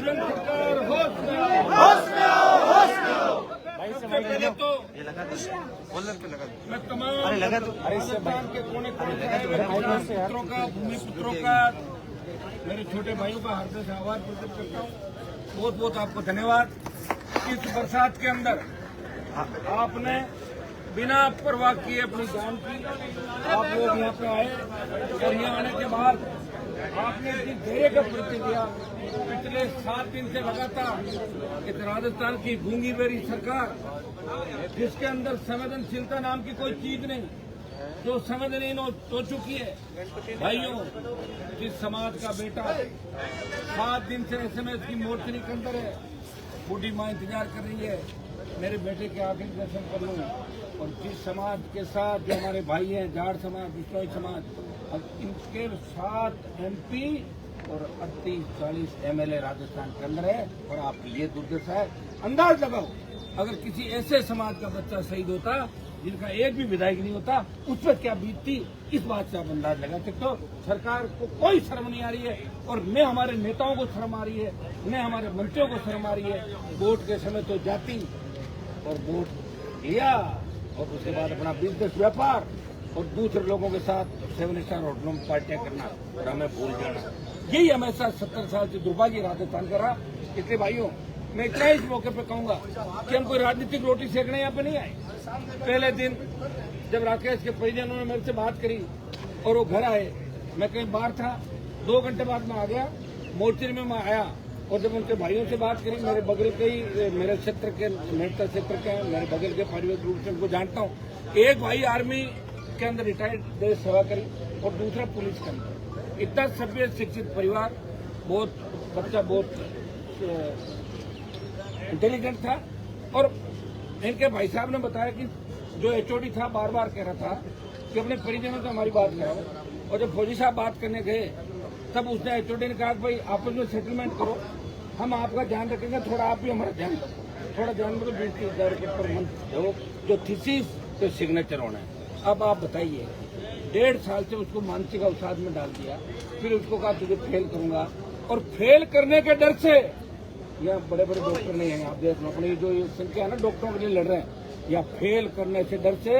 केंद्र सरकार होश में आओ, पहले तो मैं तमाम राजस्थान के कोने कोने से पुत्रों का, भूमिपुत्रों का, मेरे छोटे भाइयों का हृदय से आभार प्रकट करता हूँ। बहुत बहुत आपको धन्यवाद। इस बरसात के अंदर आपने बिना परवाह किए अपनी जान की आप लोग यहाँ पे आए और यहाँ आने के बाद आपने इतनी धैर्य का परिचय दिया। पिछले 7 दिन से लगातार एक राजस्थान की गूंगी बेरी सरकार, जिसके अंदर संवेदनशीलता नाम की कोई चीज नहीं, जो संवेदनहीन हो चुकी है। भाइयों, जिस समाज का बेटा 7 दिन से SMS की मोर्चरी के अंदर है, बूढ़ी माँ इंतजार कर रही है मेरे बेटे के आखिरी दर्शन कर लूं, और जिस समाज के साथ जो हमारे भाई हैं, जाट समाज, बिश्नोई समाज, अब इनके 7 MP और 38-40 MLA राजस्थान के अंदर है। और आपके लिए दुर्दशा है। अंदाज लगाओ, अगर किसी ऐसे समाज का बच्चा शहीद होता जिनका एक भी विधायक नहीं होता, उस पर क्या बीतती, इस बात से आप अंदाज लगा सकते हो। सरकार को कोई शर्म नहीं आ रही है, और न हमारे नेताओं को शर्म आ रही है, न हमारे मंत्रियों को शर्म आ रही है। वोट के समय तो जाती और वोट लिया, और उसके बाद अपना बिजनेस व्यापार और दूसरे लोगों के साथ 7 स्टार होटलों में पार्टियां करना और हमें भूल जाना, यही हमेशा 70 साल से दुर्भाग्य राजस्थान का रहा। इसलिए भाइयों, मैं इतना इस मौके पे कहूंगा कि हम कोई राजनीतिक रोटी सेकने यहाँ पे नहीं आए। पहले दिन जब राकेश के परिजनों ने मेरे से बात करी और वो घर आए, मैं कहीं बाहर था, 2 घंटे बाद मैं आ गया, मोर्चरी में मैं आया, और जब उनके भाइयों से बात करी, मेरे बगल के ही, मेरे क्षेत्र के, मेरठ क्षेत्र के, मेरे बगल के पारिवारिक रूप से उनको जानता हूँ। एक भाई आर्मी के अंदर रिटायर्ड देश सेवा करी और दूसरा पुलिस के अंदर। इतना सभ्य शिक्षित परिवार, बहुत बच्चा बहुत इंटेलिजेंट था। और इनके भाई साहब ने बताया कि जो HOD था बार बार कह रहा था कि अपने परिजनों से हमारी बात कराओ, और जब फौजी साहब बात करने गए तब उसने HOD ने कहा कि भाई आपस में सेटलमेंट करो, हम आपका ध्यान रखेंगे, थोड़ा आप भी हमारा ध्यान रखो। थोड़ा ध्यान मतलब 20,000 रुपये पर मंथ जो थीसिस पे सिग्नेचर होना है। अब आप बताइए, 1.5 साल से उसको मानसिक अवसाद में डाल दिया, फिर उसको कहा तुझे फेल करूंगा, और फेल करने के डर से यहाँ बड़े बड़े डॉक्टर नहीं है। आप देख लो अपनी जो ये संख्या है ना, डॉक्टरों के लिए लड़ रहे हैं, या फेल करने से डर से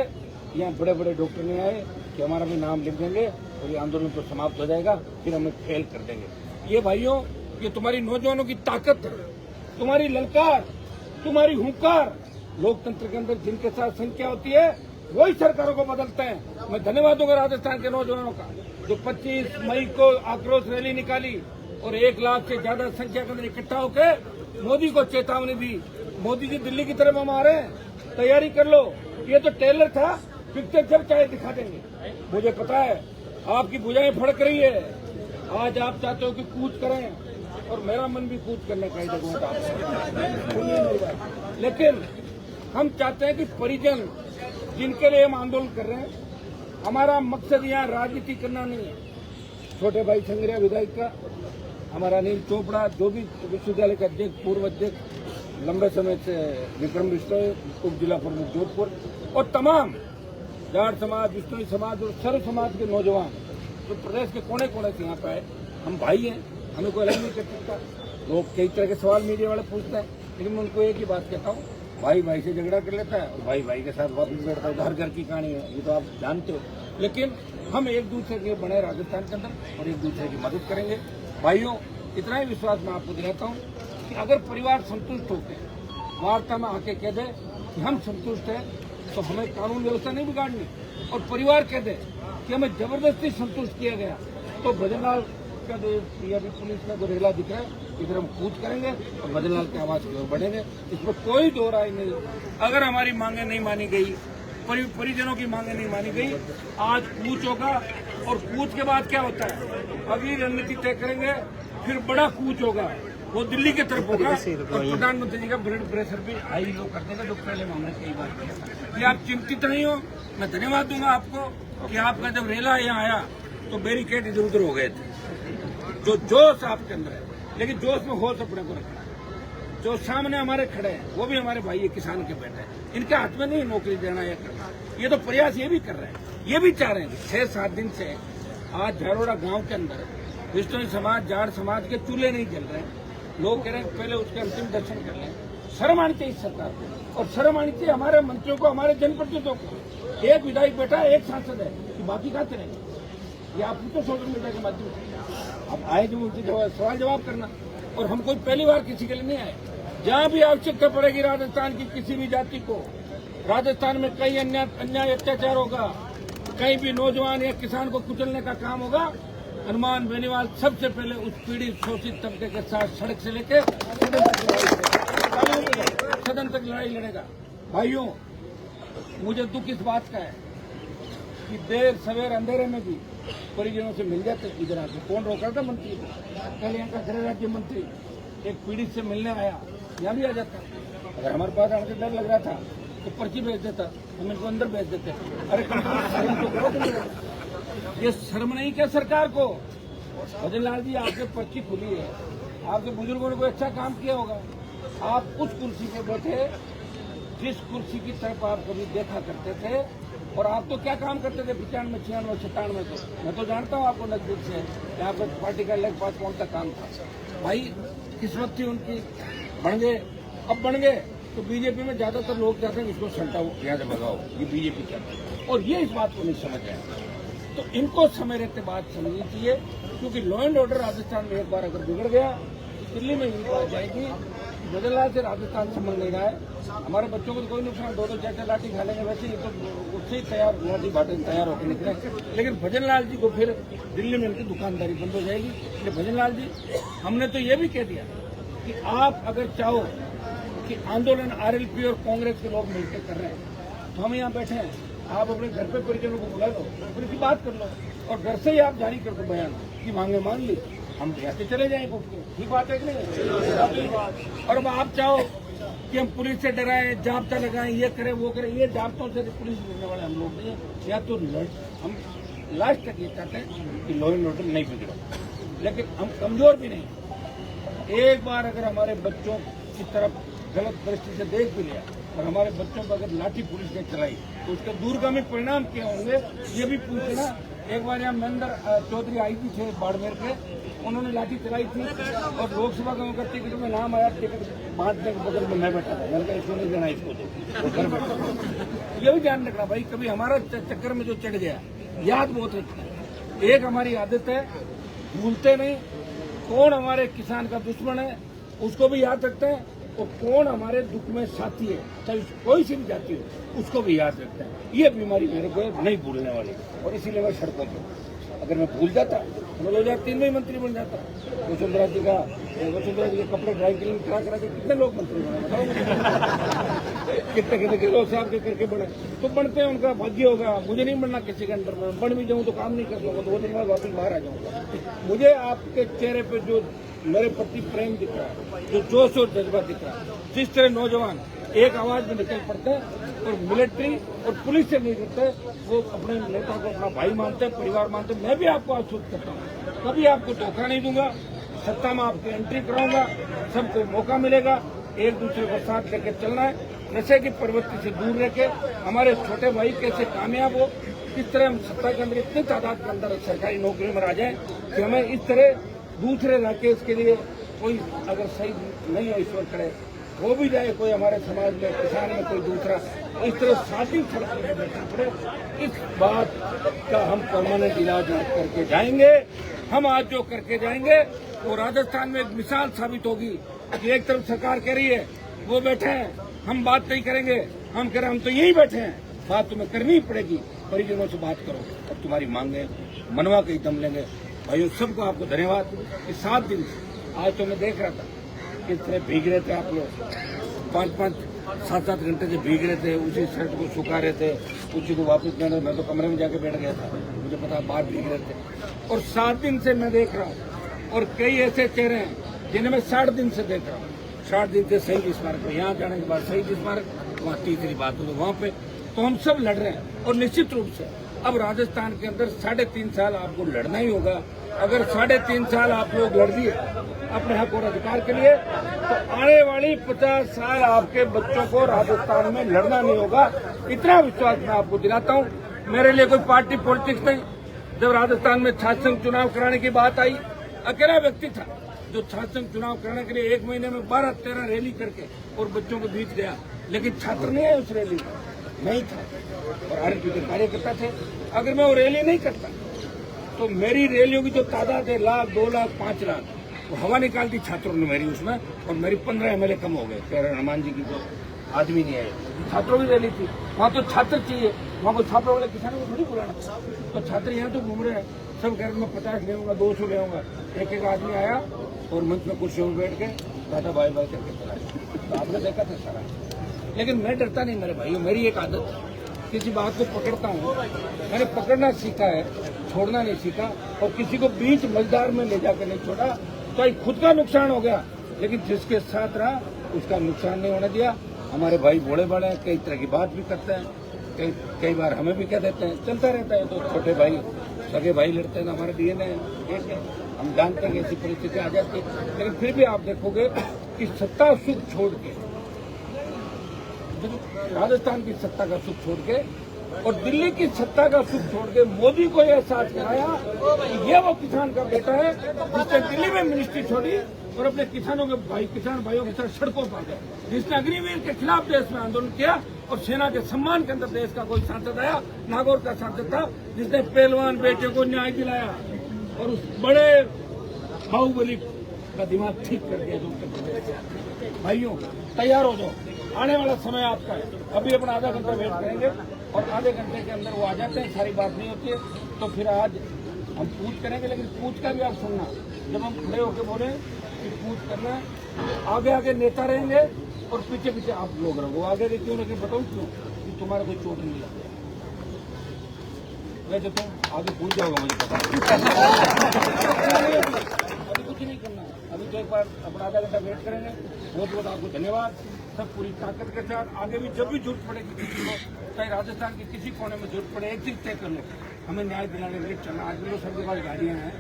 यहाँ बड़े बड़े डॉक्टर नहीं आए कि हमारा भी नाम लिख देंगे और ये आंदोलन तो समाप्त हो जाएगा, फिर हमें फेल कर देंगे। ये भाइयों, ये तुम्हारी नौजवानों की ताकत है, तुम्हारी ललकार, तुम्हारी हुंकार। लोकतंत्र के अंदर जिनके साथ संख्या होती है वही सरकारों को बदलते हैं। मैं धन्यवाद दूंगा राजस्थान के नौजवानों का, जो 25 मई को आक्रोश रैली निकाली और 1 लाख से ज्यादा संख्या के अंदर इकट्ठा होकर मोदी को चेतावनी दी, मोदी जी दिल्ली की तरफ हम आ रहे हैं, तैयारी कर लो। ये तो टेलर था, पिक्चर जब चाहे दिखा देंगे। मुझे पता है आपकी भुजाएं फड़क रही है, आज आप चाहते हो कि कूच करें, और मेरा मन भी कूच करने का ही जगह था, लेकिन हम चाहते हैं कि परिजन जिनके लिए हम आंदोलन कर रहे हैं, हमारा मकसद यहाँ राजनीति करना नहीं है। छोटे भाई संग्रिया विधायक का, हमारा अनिल चोपड़ा जो भी विश्वविद्यालय का अध्यक्ष, पूर्व अध्यक्ष लंबे समय से, विक्रम बिश्नोई, उप जिला प्रमुख जोधपुर, और तमाम जाट समाज, बिश्नोई समाज और सर्व समाज के नौजवान जो प्रदेश के कोने कोने से यहाँ पे आए। हम भाई हैं, हमें कोई अलग नहीं कर सकता। लोग कई तरह के सवाल मीडिया वाले पूछते हैं, लेकिन मैं उनको एक ही बात कहता हूँ, भाई भाई से झगड़ा कर लेता है और भाई भाई के साथ वापस बैठता है। घर की कहानी है, ये तो आप जानते हो। लेकिन हम एक दूसरे के बने राजस्थान के अंदर और एक दूसरे की मदद करेंगे। भाइयों, इतना ही विश्वास मैं आपको दिलाता हूँ कि अगर परिवार संतुष्ट होते हैं, वार्ता में आके कह दे कि हम संतुष्ट हैं, तो हमें कानून व्यवस्था नहीं बिगाड़नी, और परिवार कह दे कि हमें जबरदस्ती संतुष्ट किया गया, तो भजनलाल का भी पुलिस में जो रेला दिख रहा है, इधर हम कूच करेंगे और भजनलाल की आवाज की ओर बढ़ेंगे। इसमें कोई दो राय नहीं। अगर हमारी मांगे नहीं मानी गई, परिजनों की मांगे नहीं मानी गई, आज कूच होगा, और कूच के बाद क्या होता है, अगली रणनीति तय करेंगे, फिर बड़ा कूच होगा, वो दिल्ली की तरफ होगा, और प्रधानमंत्री जी का ब्लड प्रेशर भी हाई लो कर देगा, जो पहले हमने कई बार किया था। ये आप चिंतित नहीं हो, मैं धन्यवाद दूंगा आपको कि आपका जब रेला यहाँ आया तो बैरिकेड इधर उधर हो गए थे। जो जोश आपके अंदर है, लेकिन जोश में होश अपने को रखना। जो सामने हमारे खड़े हैं वो भी हमारे भाई, किसान के बेटे हैं, इनके हाथ में नहीं नौकरी देना या करना। ये तो प्रयास ये भी कर रहे हैं, ये भी चाह रहे हैं। 6-7 दिन से आज झारोड़ा गांव के अंदर बिश्नोई समाज, जाट समाज के चूल्हे नहीं जल रहे हैं, लोग कह रहे हैं पहले उसके अंतिम दर्शन कर लें। शर्म आनी चाहिए सरकार को, और शर्म आनी चाहिए हमारे मंत्रियों को, हमारे जनप्रतिनिधियों को। एक विधायक बैठा है, एक सांसद है, कि बाकी कहाँ चले? ये आप तो सोशल मीडिया के माध्यम से आप आए जो उनसे सवाल जवाब करना। और हम कोई पहली बार किसी के लिए नहीं आए। जहाँ भी आवश्यकता पड़ेगी राजस्थान की किसी भी जाति को, राजस्थान में कई अन्याय अत्याचार होगा, कहीं भी नौजवान या किसान को कुचलने का काम होगा, हनुमान बेनीवाल सबसे पहले उस पीड़ित शोषित तबके के साथ सड़क से लेकर सदन तक लड़ाई लड़ेगा। भाइयों, मुझे दुख इस बात का है कि देर सवेर अंधेरे में भी परिजनों से मिल जाते इधर आके। कौन रोका था मंत्री को? पहले यहाँ का गृह राज्य मंत्री एक पीड़ित से मिलने आया, यहाँ भी आ जाता। अगर हमारे पास आने से डर लग रहा था तो पर्ची भेज देता, हम इनको अंदर भेज देते। अरे शर्म तो करो, ये शर्म नहीं क्या सरकार को? भजन लाल जी, आपके पर्ची खुली है, आपके बुजुर्गों ने कोई अच्छा काम किया होगा। आप उस कुर्सी पे बैठे जिस कुर्सी की तरफ आप कभी देखा करते थे, और आप तो क्या काम करते थे 95, 96, 97 तो मैं तो जानता हूँ आपको नजदीक से। यहाँ पर पार्टी का लेग पास कौन सा काम था? भाई किस्मत थी उनकी, बन गए। अब बन गए तो बीजेपी में ज्यादातर लोग चाहते हैं इसको सल्टाओ, यहाँ से भगाओ, ये बीजेपी चाहती है, और ये इस बात को नहीं समझ रहे हैं। तो इनको समय रहते बात समझनी चाहिए, क्योंकि लॉ एंड ऑर्डर राजस्थान में एक बार अगर बिगड़ गया, दिल्ली में यही बात जाएगी। बदलाव से राजस्थान संभल नहीं रहा है। हमारे बच्चों को तो कोई नुकसान, 2-2 4-4 लाठी खा लेंगे, वैसे ही तो उससे ही तैयार लाठी बाटे तैयार होकर निकले। लेकिन भजन लाल जी को फिर दिल्ली में उनकी दुकानदारी बंद हो जाएगी। इसलिए भजन लाल जी, हमने तो ये भी कह दिया कि आप अगर चाहो कि आंदोलन आरएलपी और कांग्रेस के लोग मिलकर कर रहे हैं, तो हम यहाँ बैठे हैं, आप अपने घर पे परिजनों को बुला लो, फिर इसकी बात कर लो, और घर से ही आप जारी कर दो बयान की मांगे मान ली, हम ऐसे चले जाएंगे उठ के। ठीक बात है कि नहीं? और अब आप चाहो कि हम पुलिस से डराएं, जाब्ता लगाएं, ये करें वो करें, ये जाब्तों से पुलिस लड़ने वाले हम लोग नहीं है। या तो हम लास्ट तक ये चाहते हैं कि लॉ एंड ऑर्डर नहीं बिगड़ो, लेकिन हम कमजोर भी नहीं। एक बार अगर हमारे बच्चों की तरफ गलत दृष्टि से देख भी लिया और हमारे बच्चों पर अगर लाठी पुलिस ने चलाई तो उसके दूरगामी परिणाम क्या होंगे ये भी पूछना। एक बार यहाँ महेंद्र चौधरी आई थी बाड़मेर के, उन्होंने लाठी चलाई थी और लोकसभा का टिकट में नाम आया, टिकट बांटने के बगल में मैं बैठा था। मैंने कहा इसको नहीं देना, इसको दो, घर बैठा। ये भी ध्यान रखना भाई, कभी हमारा चक्कर में जो चढ़ गया, याद बहुत रखना। एक हमारी आदत है, भूलते नहीं। कौन हमारे किसान का दुश्मन है उसको भी याद रखते हैं, और कौन हमारे दुख में साथी है, चाहे कोई सी भी जाति हो, उसको भी याद रखते हैं। ये बीमारी मेरे को नहीं भूलने वाली, और इसीलिए मैं सड़कों पर, अगर मैं भूल जाता तो 2003 में ही मंत्री बन जाता। वसुंधरा जी के कपड़े ड्राई क्लीन करा के कितने लोग मंत्री बने बताओ? कितने किलो साहब के करके बने, तो बनते हैं, उनका भाग्य होगा। मुझे नहीं बनना किसी के अंडर में, बन भी जाऊँ तो काम नहीं कर सकूँगा, 2 दिन बाद वापस बाहर आ जाऊँगा। मुझे आपके चेहरे पे जो मेरे प्रति प्रेम दिख रहा है, जो जोश और जज्बा दिख रहा है, जिस तरह नौजवान एक आवाज में निकल पड़ते हैं और मिलिट्री और पुलिस से नहीं करते, वो अपने नेता को अपना भाई मानते हैं, परिवार मानते हैं। मैं भी आपको आश्वस्त करता हूँ, कभी आपको धोखा नहीं दूंगा। सत्ता में आपकी एंट्री कराऊंगा, सबको मौका मिलेगा, एक दूसरे को साथ लेकर चलना है। नशे की प्रवृत्ति से दूर रह के हमारे छोटे भाई कैसे कामयाब हो, किस तरह हम सत्ता के अंदर इतनी तादाद के अंदर सरकारी नौकरी में आ जाए कि हमें इस तरह दूसरे राकेश के लिए कोई अगर सही नहीं है, ईश्वर करे हो भी जाए कोई हमारे समाज में, किसान में कोई दूसरा, इस तरह साथी सड़क पर बैठना पड़े। इस बात का हम परमानेंट इलाज करके जाएंगे। हम आज जो करके जाएंगे वो राजस्थान में एक मिसाल साबित होगी कि एक तरफ सरकार कह रही है वो बैठे हैं, हम बात नहीं करेंगे, हम कह रहे हम तो यही बैठे हैं, बात तुम्हें करनी ही पड़ेगी। परिजनों से बात करो और तुम्हारी मांगे मनवा के ही दम लेंगे। भाइयों, सबको आपको धन्यवाद। इस 7 दिन से आज तो मैं देख रहा था किस तरह भीग रहे थे आप लोग, 5-5, 7-7 घंटे से भीग रहे थे, उसी शर्ट को सुखा रहे थे, उसी को वापस मैं तो कमरे में जाके बैठ गया था, मुझे पता बाहर भीग रहे थे। और 7 दिन से मैं देख रहा हूँ, और कई ऐसे चेहरे हैं जिन्हें मैं 60 दिन से देख रहा हूँ। 60 दिन से शहीद स्मारक पे, यहाँ जाने के बाद शहीद स्मारक, वहाँ तीसरी बात हो वहाँ पे, तो हम सब लड़ रहे हैं। और निश्चित रूप से अब राजस्थान के अंदर 3.5 साल आपको लड़ना ही होगा। अगर 3.5 साल आप लोग लड़ दिए अपने हक और अधिकार के लिए, तो आने वाली 50 साल आपके बच्चों को राजस्थान में लड़ना नहीं होगा। इतना विश्वास मैं आपको दिलाता हूँ। मेरे लिए कोई पार्टी पॉलिटिक्स नहीं। जब राजस्थान में छात्र संघ चुनाव कराने की बात आई, अकेला व्यक्ति था, जो छात्र संघ चुनाव कराने के लिए 1 महीने में 12-13 रैली करके और बच्चों के बीच गया, लेकिन छात्र नहीं आए उस रैली में, नहीं था। और आरएसपी के कार्यकर्ता थे। अगर मैं वो रैली नहीं करता तो मेरी रैलियों की जो तादाद है 1 लाख, 2 लाख, 5 लाख, वो हवा निकाल दी छात्रों ने मेरी उसमें, और मेरी 15 एमएलए कम हो गए। कह रहे हनुमान जी की तो आदमी नहीं आए, छात्रों की रैली थी, वहाँ तो छात्र चाहिए, वहाँ को छात्रों वाले किसानों को थोड़ी बुलाना। तो छात्र यहाँ तो घूम रहे हैं, सब कह रहे मैं 50 ले आऊंगा, 200 ले आऊंगा। एक आदमी आया और मंच में कुर्सियों में बैठ के दादा बाय बाय करके चला गया। तो आपने देखा था सारा। लेकिन मैं डरता नहीं मेरे भाइयों, मेरी एक आदत है, किसी बात को पकड़ता हूँ। मैंने पकड़ना सीखा है, छोड़ना नहीं सीखा, और किसी को बीच मझधार में ले जाकर नहीं छोड़ा। तो खुद का नुकसान हो गया, लेकिन जिसके साथ रहा उसका नुकसान नहीं होने दिया। हमारे भाई बड़े बड़े हैं, कई तरह की बात भी करते हैं, कई बार हमें भी कह देते हैं, चलता रहता है। तो छोटे भाई सगे भाई लड़ते हैं, हमारे डीएनए एक है, हम जानते हैं कि ऐसी परिस्थिति आ जाती है। लेकिन फिर भी आप देखोगे कि सत्ता सुख छोड़ के, राजस्थान की सत्ता का सुख छोड़ के और दिल्ली की सत्ता का सुख छोड़ के मोदी को यह एहसास कराया कि ये वो किसान का बेटा है जिसने दिल्ली में मिनिस्ट्री छोड़ी और अपने किसानों के भाई, किसान भाइयों के साथ सड़कों पर गए, जिसने अग्निवीर के खिलाफ देश में आंदोलन किया और सेना के सम्मान के अंदर देश का कोई सांसद आया, नागौर का सांसद था, जिसने पहलवान बेटे को न्याय दिलाया और उस बड़े बाहुबली का दिमाग ठीक कर दिया। जो उत्तर प्रदेश भाइयों तैयार हो जाओ, आने वाला समय आपका है। अभी अपना आधा घंटा वेट करेंगे और आधे घंटे के अंदर वो आ जाते हैं, सारी बात नहीं होती है। तो फिर आज हम पूछ करेंगे, लेकिन पूछ का भी आप सुनना, जब हम खड़े होकर बोले कि पूछ करना, आगे आगे नेता रहेंगे और पीछे पीछे आप लोग रहोगे। आगे भी क्यों नहीं बताऊँ क्यों, कि तुम्हारा कोई चोट नहीं लगे। वैसे तुम आगे पूछ जाओगे, मुझे पता अभी कुछ नहीं करना। अभी तो एक बार अपना आधा घंटा वेट करेंगे। बहुत बहुत आपको धन्यवाद। सब पूरी ताकत के साथ आगे भी जब भी जरूरत पड़ेगी किसी को, चाहे राजस्थान के किसी कोने में जरूरत पड़े, एक चीज तय कर लो, हमें न्याय दिलाने के लिए चलना। आज भी लोग सबके पास गाड़ियां हैं,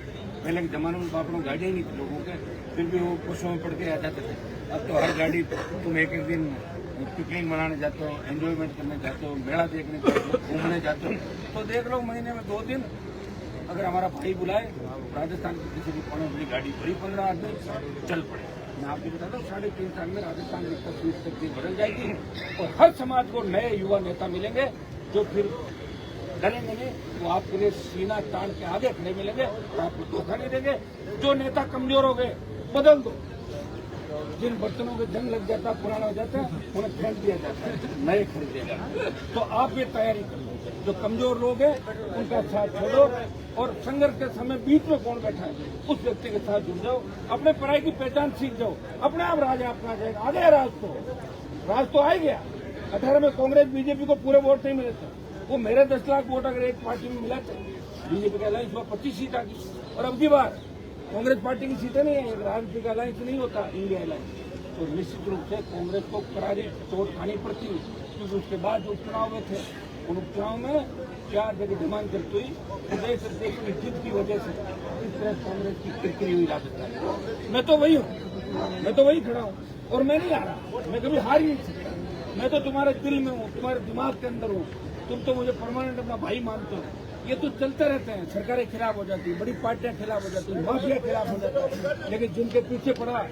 पहले के जमाने में बापड़ों गाड़ियां ही नहीं थी लोगों के, फिर भी वो बसों में पढ़ के आ जाते थे। अब तो हर गाड़ी तुम एक एक दिन पिकनिक मनाने जाते हो, एंजॉयमेंट करने जाते हो, मेला देखने जाते हो, घूमने जाते हो। तो देख लो महीने में 2 दिन अगर हमारा भाई बुलाए, राजस्थान के किसी भी कोने में गाड़ी भरी 15 आदमी चल पड़े। मैं आपको बताता हूँ 3.5 साल में राजस्थान की तस्वीर बदल जाएगी और हर समाज को नए युवा नेता मिलेंगे जो फिर डरेंगे नहीं, वो आपके लिए सीना तान के आगे खड़े मिलेंगे और आपको धोखा नहीं देंगे। जो नेता कमजोर हो गए बदल दो, जिन बर्तनों के जंग लग जाता पुराना हो जाता है उन्हें फेंक दिया जाता है, नए खरीदे जाते। तो आप ये तैयारी कर लो, जो कमजोर लोग हैं उनका साथ छोड़ो और संघर्ष के समय बीच में कौन बैठा है उस व्यक्ति के साथ जुड़ जाओ, अपने पढ़ाई की पहचान सीख जाओ, अपने आप राज आपका आ जाएगा। आ गया राज तो आ ही गया। 18 में कांग्रेस बीजेपी को पूरे वोट नहीं मिले थे, वो मेरे 10 लाख वोट अगर एक पार्टी में मिला थे, बीजेपी का अलायंस 25 सीट आ गई। और अब की बार कांग्रेस पार्टी की सीटें नहीं है, राजनीतिक का अलायंस नहीं होता, इंडिया अलायंस। तो निश्चित रूप से कांग्रेस को करारी चोट खानी पड़ती, क्योंकि उसके बाद जो उपचुनाव में थे उन उपचुनाव में 4 जगह डिमांड करती हुई प्रदेश अध्यक्ष की जिद की वजह से इस तरह कांग्रेस की किरकिरी हुई राजस्थान। मैं तो वही हूँ, मैं तो वही खड़ा हूँ और मैं नहीं आ रहा, मैं कभी हार ही नहीं सकता। मैं तो तुम्हारे दिल में हूँ, तुम्हारे दिमाग के अंदर हूँ। तुम तो मुझे परमानेंट अपना भाई मानते हो। ये तो चलते रहते हैं, सरकारें खिलाफ हो जाती है, बड़ी पार्टियां खिलाफ हो जाती है, माफिया खिलाफ हो जाता है, लेकिन जिनके पीछे पड़ा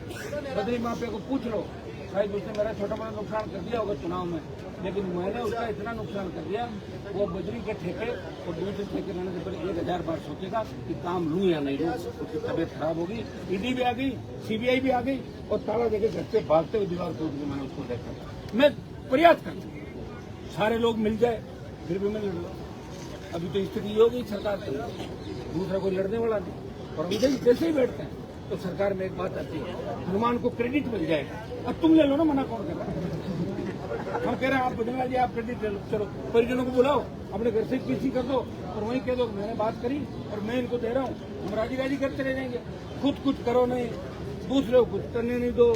बदरी माफिया को पूछ लो, शायद उसने मेरा छोटा बड़ा नुकसान कर दिया होगा चुनाव में, लेकिन मैंने उसका इतना नुकसान कर दिया, वो बजरी के ठेके और दूसरे ठेके लेने से पहले 1000 बार सोचेगा कि काम लूं या नहीं लूं। उसकी तबीयत खराब होगी, ईडी भी आ गई, सीबीआई भी आ गई और ताला देकर घर से भागते हुए दीवार तोड़ के मैंने उसको देखा। मैं प्रयास करता सारे लोग मिल जाए फिर भी मैं लड़ूंगा। अभी तो स्थिति ये हो गई सरकार से, दूसरा कोई लड़ने वाला नहीं। और हम जैसे ही बैठते हैं तो सरकार में एक बात आती है, हनुमान को क्रेडिट मिल जाएगा। अब तुम ले लो ना, मना कौन कर रहा है? हम कह रहे हैं आप बदला जी, आप क्रेडिट ले लो, चलो परिजनों को बुलाओ, अपने घर से पीसी कर दो और वहीं कह दो मैंने बात करी और मैं इनको दे रहा हूँ, हम राजी राजी करते रह जाएंगे। खुद कुछ करो नहीं, दूसरे को कुछ करने नहीं दो।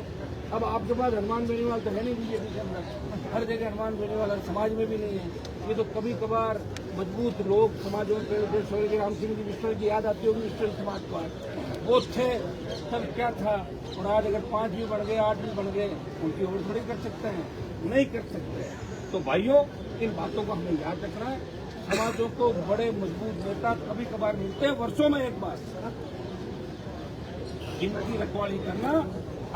अब आपके पास हनुमान बेनीवाल तो है नहीं बीजेपी के अंदर, हर जगह हनुमान बेनीवाल समाज में भी नहीं है। ये तो कभी कभार मजबूत लोग समाजों के राम सिंह जी विश्वल की याद आती होगी, विश्वल समाज को वो थे तब क्या था। और आज अगर 5 भी बन गए, 8 भी बन गए, उनकी ओर थोड़ी कर सकते हैं, नहीं कर सकते। तो भाइयों इन बातों को हमें याद रखना है। समाजों को बड़े मजबूत नेता कभी कभार मिलते हैं, वर्षों में एक बार। जिनकी रखवाली करना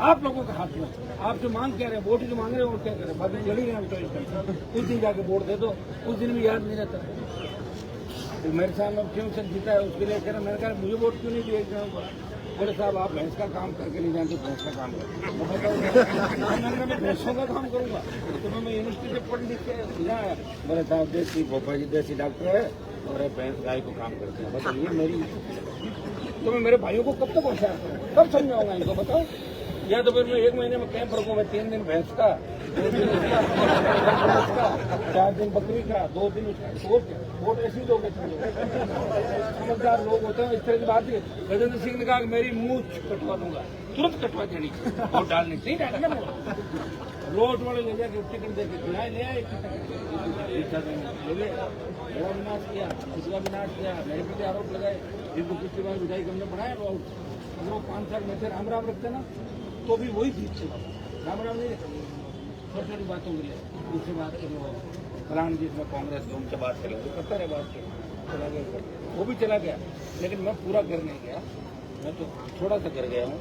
आप लोगों के हाथ में। आप जो मांग कह रहे हैं, वोट ही जो मांग रहे हैं, और क्या करें, बाकी जल ही रहे हैं। उस दिन जाके वोट दे दो, उस दिन भी याद नहीं रहता। तो मेरे सामने क्यों से जीता है उसके लिए कह रहे, मैंने कहा मुझे वोट क्यों नहीं दिए? बोले साहब आप भैंस का काम करके नहीं जानते, भैंस का काम करते। मैं भैंसों का काम करूंगा तो मैं यूनिवर्सिटी से पढ़ लिख के आया। बोले साहब देसी भोपा जी देसी डॉक्टर है और भैंस गाय को काम करते हैं। बताइए मेरी, तो मैं मेरे भाइयों को कब तक होशियार करूँ, कब समझाऊंगा इनको? बताओ। या तो फिर मैं 1 महीने में कैंप रखूंगा, 3 दिन भैंस का, 2 दिन उसका, 4 दिन बकरी का, 2 दिन उसका। वोट ऐसे ही लोग समझदार लोग होते हैं। इस तरह की बात है। गजेंद्र सिंह ने कहा कि मेरी मूंछ कटवा दूंगा, तुरंत कटवा देनी, वोट डालनी नहीं डालना। रोड वाले ले जाके टिकट देके खिलाए, ले आए, बड़ा विनाश किया, उसका विनाश किया, मेरे पे आरोप लगाए, जिनको पिछली बार विधायक हमने बढ़ाया। वो 5 साल में थे, राम राम रखते ना, तो भी वही जीत थे। राम राम नहीं रखते, छोटी छोटी बातों के लिए। दूसरी बात के वो फलान जी में कांग्रेस के उनसे बात करें, करता रहे बात चला गया, वो भी चला गया। लेकिन मैं पूरा कर नहीं गया, मैं तो थोड़ा सा कर गया हूँ।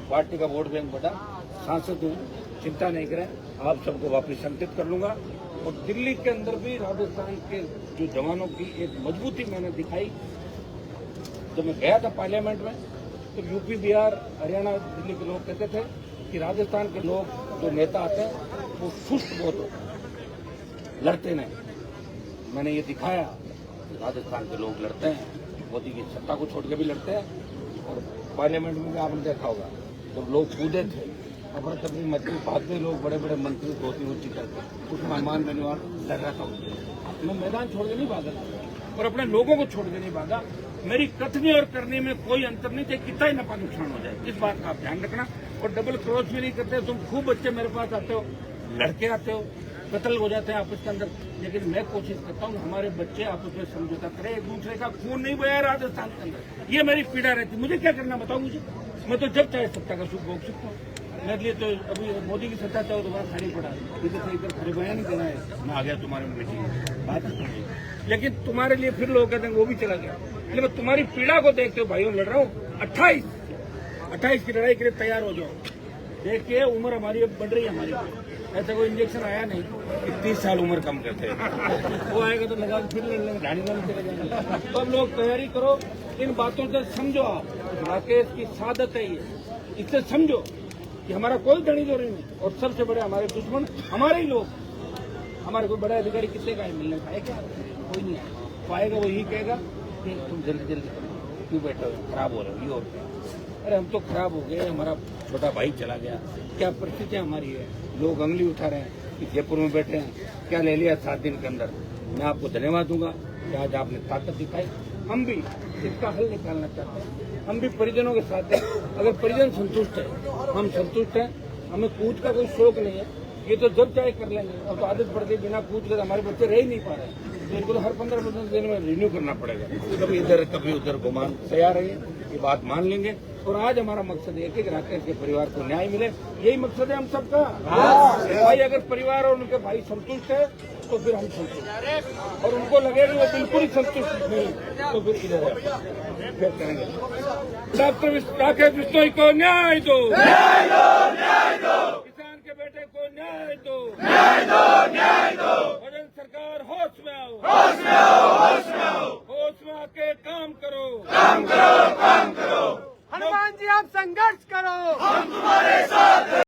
पार्टी का वोट बैंक बढ़ा, सांसद हूँ, चिंता नहीं करें, आप सबको वापस संगठित कर लूंगा। और दिल्ली के अंदर भी राजस्थान के जो जवानों की एक मजबूती मैंने दिखाई। जब मैं गया था पार्लियामेंट में, तो यूपी, बिहार, हरियाणा, दिल्ली के लोग कहते थे कि राजस्थान के लोग जो नेता आते हैं वो सुस्त बहुत होते हैं, लड़ते नहीं। मैंने ये दिखाया, राजस्थान के लोग लड़ते हैं, मोदी की सत्ता को छोड़ के भी लड़ते हैं। और पार्लियामेंट में भी आपने देखा होगा, जब लोग कूदे थे, अपने तभी मंत्री भागते लोग, बड़े बड़े मंत्री धोती ऊंची करके, कुछ मेहमान मेहमान लड़ रहा था। मैं मैदान छोड़ के नहीं भागा और अपने लोगों को छोड़ के नहीं भागा। मेरी कथनी और करने में कोई अंतर नहीं, चाहे कितना ही नफा नुकसान हो जाए, इस बात का आप ध्यान रखना। और डबल क्रॉस भी नहीं करते। तुम खूब बच्चे मेरे पास आते हो, लड़के आते हो, कत्ल हो जाते हैं आपस के अंदर, लेकिन मैं कोशिश करता हूँ हमारे बच्चे आपस में समझौता करें, एक दूसरे का खून नहीं बहाया राजस्थान के अंदर। ये मेरी पीड़ा रहती है। मुझे क्या करना बताओ मुझे? मैं तो जब चाहे सत्ता का सुख भोग सकता हूँ। मेरे लिए तो अभी मोदी की सत्ता चाहो तो बात खाली पड़ा, इधर से इधर खड़े बयान नहीं देना है, मैं आ गया तुम्हारे मीटिंग बात नहीं। लेकिन तुम्हारे लिए फिर लोग कहते हैं वो भी चला गया। इसलिए मैं तुम्हारी पीड़ा को देखते हो भाइयों लड़ रहा हूँ। 28 की लड़ाई के लिए तैयार हो जाओ। देखिए उम्र हमारी अब बढ़ रही है, हमारी ऐसा कोई इंजेक्शन आया नहीं कि 30 साल उम्र कम करते हैं। वो आएगा तो लगा फिर ढाणी में चले जाएंगे। तो अब लोग तैयारी करो, इन बातों से समझो। आप राकेश की सादत है ये, इससे समझो कि हमारा कोई धनी जोरी नहीं, और सबसे बड़े हमारे दुश्मन हमारे ही लोग। हमारे कोई बड़ा अधिकारी कितने का है, मिलने का है क्या? कोई नहीं आएगा। वो आएगा वो यही कहेगा कि तुम जल्दी जल्दी करो, क्यों बैठे हो, खराब हो रहे हो, ये हो गया। अरे हम तो खराब हो गए, हमारा छोटा भाई चला गया, क्या परिस्थितियां हमारी है। लोग अंगली उठा रहे हैं कि जयपुर में बैठे हैं, क्या ले लिया 7 दिन के अंदर। मैं आपको धन्यवाद दूंगा कि आज आपने ताकत दिखाई। हम भी इसका हल निकालना चाहते हैं, हम भी परिजनों के साथ हैं। अगर परिजन संतुष्ट है, हम संतुष्ट हैं। हमें कूद का कोई शौक नहीं है, ये तो जब चाहे कर लेंगे। अब तो आदत पड़ गई, बिना कूद के हमारे बच्चे रह ही नहीं पा रहे हैं। तो इनको तो हर 15 दिन में रिन्यू करना पड़ेगा, कभी इधर कभी उधर घुमान। तैयार है, ये बात मान लेंगे। और आज हमारा मकसद है कि राकेश के परिवार को न्याय मिले, यही मकसद है हम सबका। भाई अगर परिवार और उनके भाई संतुष्ट है तो फिर हम संतुष्ट, और उनको लगेगा वो बिल्कुल ही संतुष्ट नहीं तो फिर इधर फिर करेंगे। डॉक्टर राकेश बिश्नोई को न्याय दो।